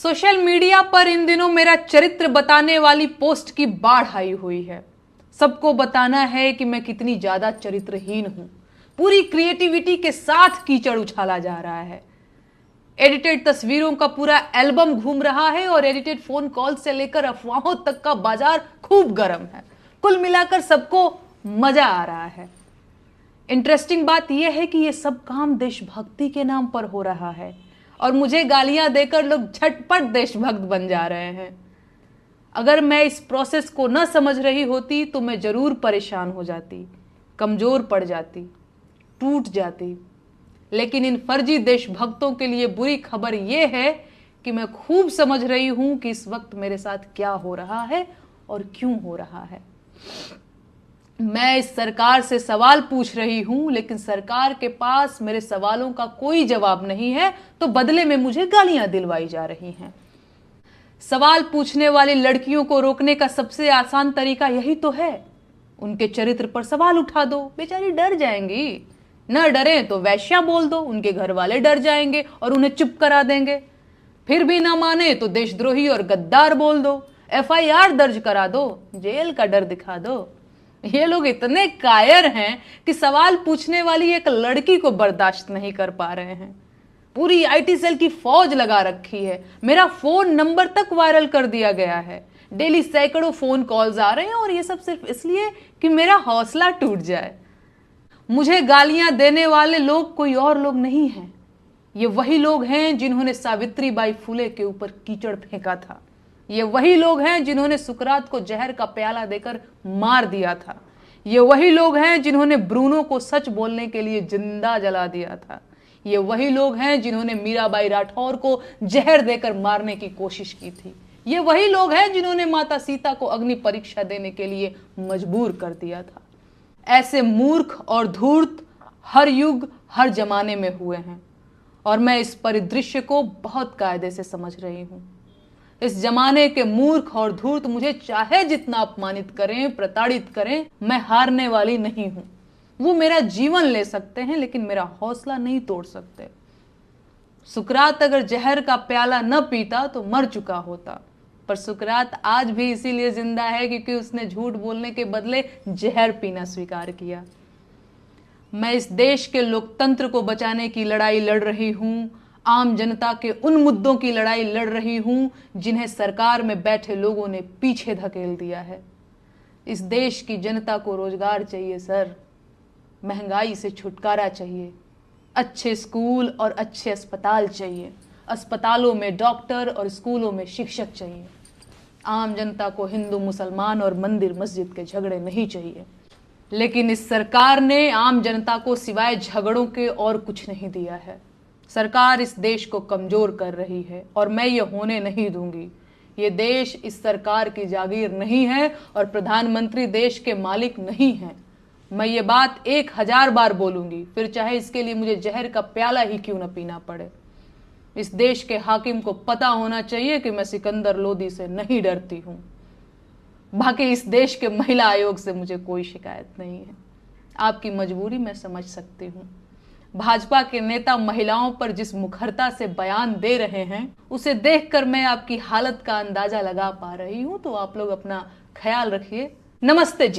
Social media पर इन दिनों मेरा चरित्र बताने वाली पोस्ट की बाढ़ आई हुई है। सबको बताना है कि मैं कितनी ज्यादा चरित्रहीन हूं। पूरी क्रिएटिविटी के साथ कीचड़ उछाला जा रहा है। एडिटेड तस्वीरों का पूरा एल्बम घूम रहा है और एडिटेड फोन कॉल से लेकर अफवाहों तक का बाजार खूब गर्म है। कुल मिलाकर सबको मजा आ रहा है। इंटरेस्टिंग बात यह है कि यह सब काम देशभक्ति के नाम पर हो रहा है और मुझे गालियां देकर लोग झटपट देशभक्त बन जा रहे हैं। अगर मैं इस प्रोसेस को न समझ रही होती तो मैं जरूर परेशान हो जाती, कमजोर पड़ जाती, टूट जाती। लेकिन इन फर्जी देशभक्तों के लिए बुरी खबर यह है कि मैं खूब समझ रही हूं कि इस वक्त मेरे साथ क्या हो रहा है और क्यों हो रहा है। मैं इस सरकार से सवाल पूछ रही हूं, लेकिन सरकार के पास मेरे सवालों का कोई जवाब नहीं है, तो बदले में मुझे गालियां दिलवाई जा रही हैं। सवाल पूछने वाली लड़कियों को रोकने का सबसे आसान तरीका यही तो है, उनके चरित्र पर सवाल उठा दो। बेचारी डर जाएंगी। न डरे तो वैश्या बोल दो, उनके घर वाले डर जाएंगे और उन्हें चुप करा देंगे। फिर भी ना माने तो देशद्रोही और गद्दार बोल दो, FIR दर्ज करा दो, जेल का डर दिखा दो। ये लोग इतने कायर हैं कि सवाल पूछने वाली एक लड़की को बर्दाश्त नहीं कर पा रहे हैं। पूरी IT सेल की फौज लगा रखी है। मेरा फोन नंबर तक वायरल कर दिया गया है। डेली सैकड़ों फोन कॉल्स आ रहे हैं और ये सब सिर्फ इसलिए कि मेरा हौसला टूट जाए। मुझे गालियां देने वाले लोग कोई और लोग नहीं हैं। ये वही लोग हैं जिन्होंने सावित्रीबाई फुले के ऊपर कीचड़ फेंका था। ये वही लोग हैं जिन्होंने सुकरात को जहर का प्याला देकर मार दिया था। ये वही लोग हैं जिन्होंने ब्रूनो को सच बोलने के लिए जिंदा जला दिया था। ये वही लोग हैं जिन्होंने मीराबाई राठौर को जहर देकर मारने की कोशिश की थी। ये वही लोग हैं जिन्होंने माता सीता को अग्नि परीक्षा देने के लिए मजबूर कर दिया था। ऐसे मूर्ख और धूर्त हर युग हर जमाने में हुए हैं और मैं इस परिदृश्य को बहुत कायदे से समझ रही हूं। इस जमाने के मूर्ख और धूर्त मुझे चाहे जितना अपमानित करें, प्रताड़ित करें, मैं हारने वाली नहीं हूं। वो मेरा जीवन ले सकते हैं लेकिन मेरा हौसला नहीं तोड़ सकते। सुकरात अगर जहर का प्याला न पीता तो मर चुका होता, पर सुकरात आज भी इसीलिए जिंदा है क्योंकि उसने झूठ बोलने के बदले जहर पीना स्वीकार किया। मैं इस देश के लोकतंत्र को बचाने की लड़ाई लड़ रही हूं। आम जनता के उन मुद्दों की लड़ाई लड़ रही हूं जिन्हें सरकार में बैठे लोगों ने पीछे धकेल दिया है। इस देश की जनता को रोजगार चाहिए सर, महंगाई से छुटकारा चाहिए, अच्छे स्कूल और अच्छे अस्पताल चाहिए, अस्पतालों में डॉक्टर और स्कूलों में शिक्षक चाहिए। आम जनता को हिंदू मुसलमान और मंदिर मस्जिद के झगड़े नहीं चाहिए। लेकिन इस सरकार ने आम जनता को सिवाय झगड़ों के और कुछ नहीं दिया है। सरकार इस देश को कमजोर कर रही है और मैं ये होने नहीं दूंगी। ये देश इस सरकार की जागीर नहीं है और प्रधानमंत्री देश के मालिक नहीं हैं। मैं ये बात 1000 बार बोलूंगी, फिर चाहे इसके लिए मुझे जहर का प्याला ही क्यों न पीना पड़े। इस देश के हाकिम को पता होना चाहिए कि मैं सिकंदर लोदी से नहीं डरती हूं। बाकी इस देश के महिला आयोग से मुझे कोई शिकायत नहीं है। आपकी मजबूरी मैं समझ सकती हूं। भाजपा के नेता महिलाओं पर जिस मुखरता से बयान दे रहे हैं उसे देखकर मैं आपकी हालत का अंदाजा लगा पा रही हूं। तो आप लोग अपना ख्याल रखिए। नमस्ते जी।